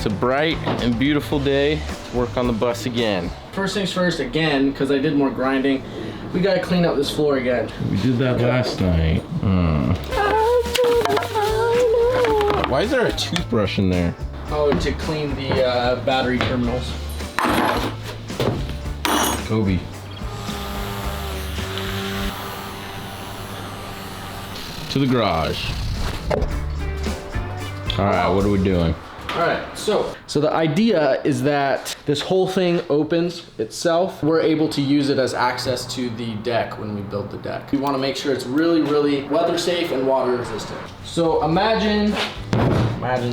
It's a bright and beautiful day to work on the bus again. First things first, again, because I did more grinding, we gotta clean up this floor again. We did that last night. Why is there a toothbrush in there? Oh, to clean the battery terminals. Kobe. To the garage. All right, what are we doing? All right, so the idea is that this whole thing opens itself. We're able to use it as access to the deck when we build the deck. We want to make sure it's really, really weather safe and water resistant. So imagine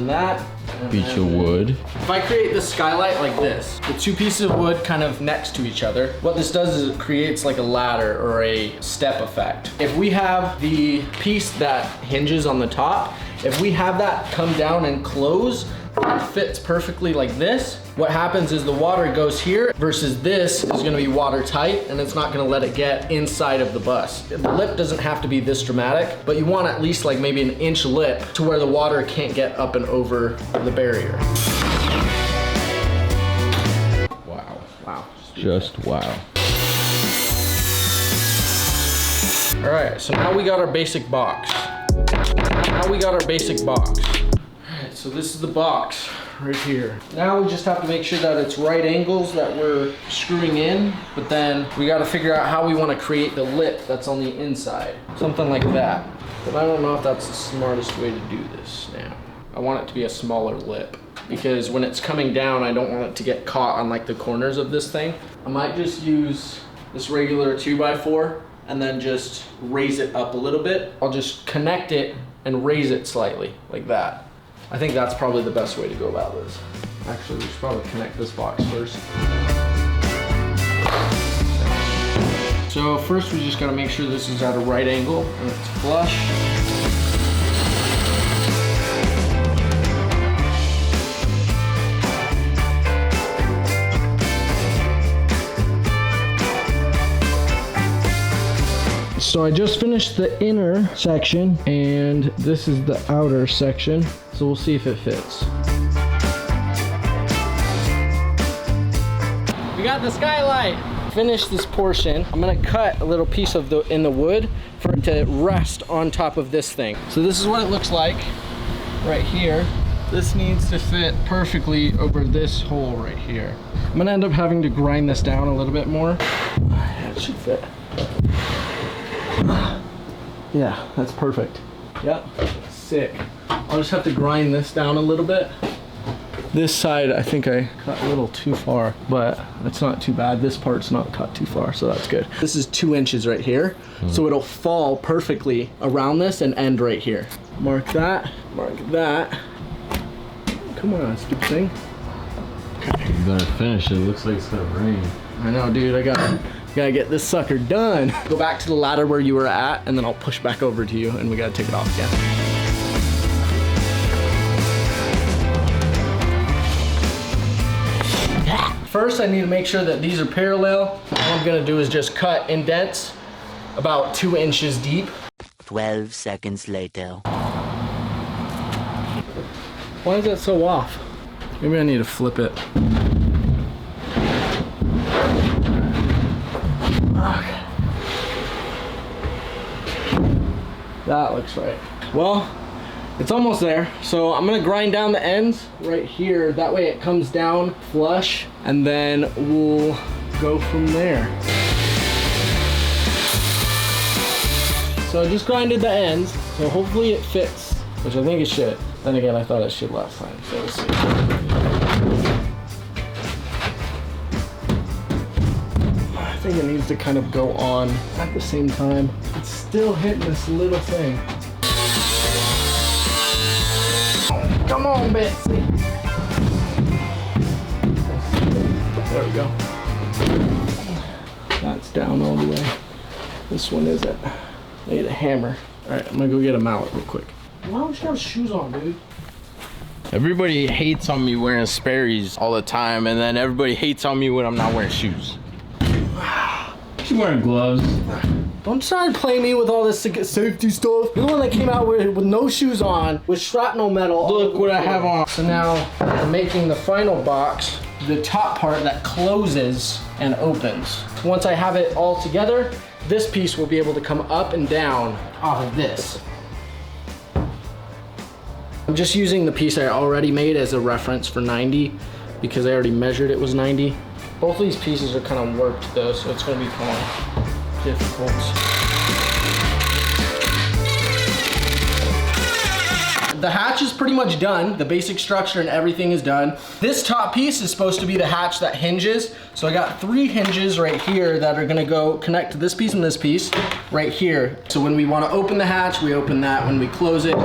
that. Piece of wood. If I create this skylight like this, the two pieces of wood kind of next to each other, what this does is it creates like a ladder or a step effect. If we have the piece that hinges on the top, if we have that come down and close, it fits perfectly like this. What happens is the water goes here versus this is gonna be watertight and it's not gonna let it get inside of the bus. The lip doesn't have to be this dramatic, but you want at least like maybe an inch lip to where the water can't get up and over the barrier. Wow. Wow. Just wow. All right, so now we got our basic box. So this is the box right here. Now we just have to make sure that it's right angles that we're screwing in, but then we got to figure out how we want to create the lip that's on the inside. Something like that. But I don't know if that's the smartest way to do this now. I want it to be a smaller lip because when it's coming down, I don't want it to get caught on like the corners of this thing. I might just use this regular 2x4 and then just raise it up a little bit. I'll just connect it and raise it slightly like that. I think that's probably the best way to go about this. Actually, we should probably connect this box first. So first we just gotta make sure this is at a right angle and it's flush. So I just finished the inner section and this is the outer section. So we'll see if it fits. We got the skylight. Finish this portion. I'm gonna cut a little piece of in the wood for it to rest on top of this thing. So this is what it looks like right here. This needs to fit perfectly over this hole right here. I'm gonna end up having to grind this down a little bit more. Yeah, it should fit. Yeah, that's perfect. Yep, sick. I'll just have to grind this down a little bit. This side, I think I cut a little too far, but it's not too bad. This part's not cut too far, so that's good. This is 2 inches right here, so it'll fall perfectly around this and end right here. Mark that, mark that. Come on, stupid thing. Okay. You better finish it. It looks like it's gonna rain. I know, dude, I gotta get this sucker done. Go back to the ladder where you were at, and then I'll push back over to you, and we gotta take it off again. First, I need to make sure that these are parallel. All I'm gonna do is just cut indents about 2 inches deep. 12 seconds later. Why is that so off? Maybe I need to flip it. Okay. That looks right. Well, it's almost there. So I'm gonna grind down the ends right here. That way it comes down flush, and then we'll go from there. So I just grinded the ends, so hopefully it fits, which I think it should. Then again, I thought it should last time, so we'll see. I think it needs to kind of go on at the same time. It's still hitting this little thing. Come on, Betsy. There we go. That's down all the way. This one isn't. I need a hammer. All right, I'm gonna go get a mallet real quick. Why don't you have shoes on, dude? Everybody hates on me wearing Sperry's all the time, and then everybody hates on me when I'm not wearing shoes. She's wearing gloves. Don't start playing me with all this safety stuff. You're the one that came out with no shoes on, with shrapnel metal. Look what I have on. So now we're making the final box, the top part that closes and opens. Once I have it all together, this piece will be able to come up and down off of this. I'm just using the piece I already made as a reference for 90 because I already measured it was 90. Both of these pieces are kind of warped though, so it's going to be kind of difficult. The hatch is pretty much done. The basic structure and everything is done. This top piece is supposed to be the hatch that hinges. So I got 3 hinges right here that are gonna go connect to this piece and this piece right here. So when we wanna open the hatch, we open that. When we close it,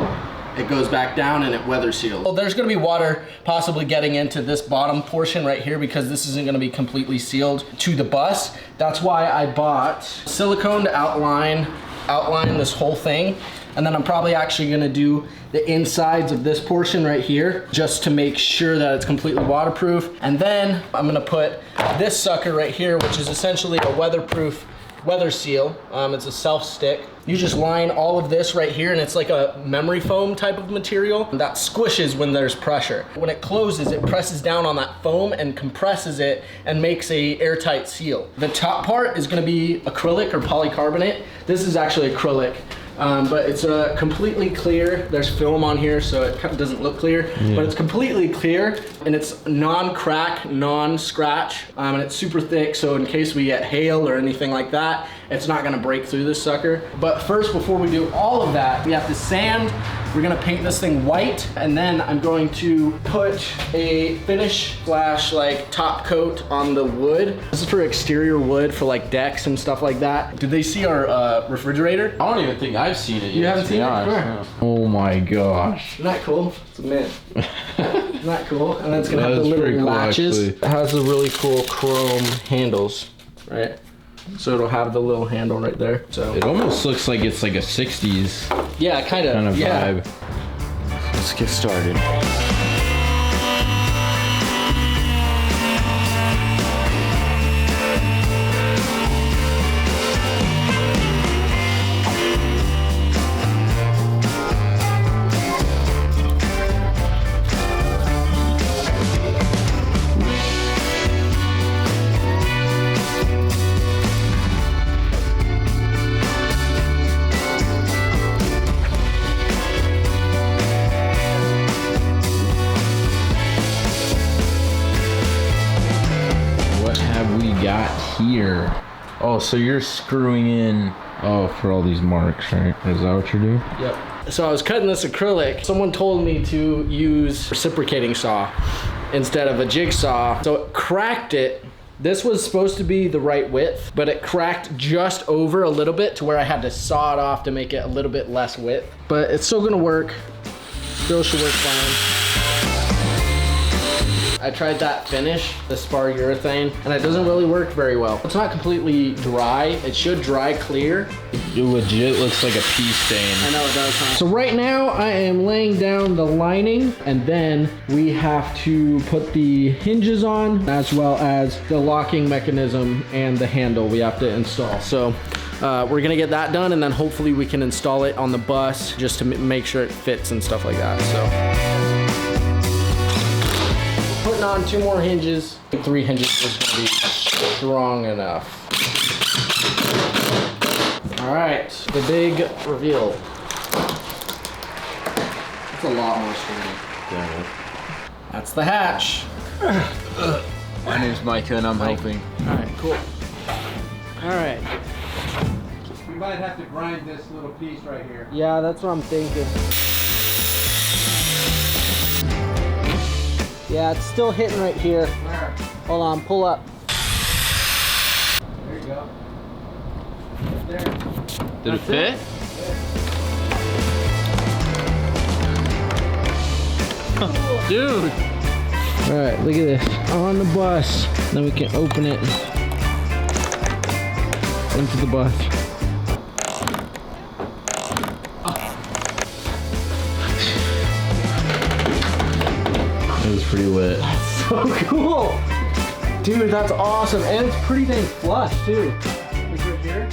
it goes back down and it weather seals. Well, there's gonna be water possibly getting into this bottom portion right here because this isn't gonna be completely sealed to the bus. That's why I bought silicone to outline this whole thing. And then I'm probably actually gonna do the insides of this portion right here just to make sure that it's completely waterproof. And then I'm gonna put this sucker right here, which is essentially a weatherproof weather seal. It's a self-stick. You just line all of this right here and it's like a memory foam type of material that squishes when there's pressure. When it closes, it presses down on that foam and compresses it and makes a airtight seal. The top part is gonna be acrylic or polycarbonate. This is actually acrylic. But it's completely clear. There's film on here, so it doesn't look clear, but it's completely clear, and it's non-crack, non-scratch, and it's super thick, so in case we get hail or anything like that, it's not gonna break through this sucker. But first, before we do all of that, we have to sand. We're gonna paint this thing white, and then I'm going to put a finish slash like top coat on the wood. This is for exterior wood for like decks and stuff like that. Did they see our refrigerator? I don't even think I've seen it yet. You haven't seen it? Yeah. Oh my gosh. Isn't that cool? It's a mint. Isn't that cool? And then it's gonna have the That's little pretty cool, latches. actually. It has the really cool chrome handles, right? So it'll have the little handle right there. So It almost looks like it's like a 60s yeah, kind of vibe. Let's get started. Got here. Oh, so you're screwing in, for all these marks, right? Is that what you're doing? Yep. So I was cutting this acrylic. Someone told me to use reciprocating saw instead of a jigsaw. So it cracked it. This was supposed to be the right width, but it cracked just over a little bit to where I had to saw it off to make it a little bit less width. But it's still gonna work. Still should work fine. I tried that finish, the spar urethane, and it doesn't really work very well. It's not completely dry. It should dry clear. It legit looks like a pea stain. I know it does, huh? So right now I am laying down the lining, and then we have to put the hinges on, as well as the locking mechanism and the handle we have to install. So we're gonna get that done, and then hopefully we can install it on the bus just to make sure it fits and stuff like that. So putting on 2 more hinges. 3 hinges is gonna be strong enough. All right, the big reveal. It's a lot more stringy. Yeah. That's the hatch. My name's Micah and I'm helping. All right, cool. All right. We might have to grind this little piece right here. Yeah, that's what I'm thinking. Yeah, it's still hitting right here. Where? Hold on, pull up. There you go. Right there. Did it fit? Dude! All right, look at this. On the bus. Then we can open it into the bus. It was pretty lit. So cool. Dude, that's awesome. And it's pretty dang flush too. Like right here.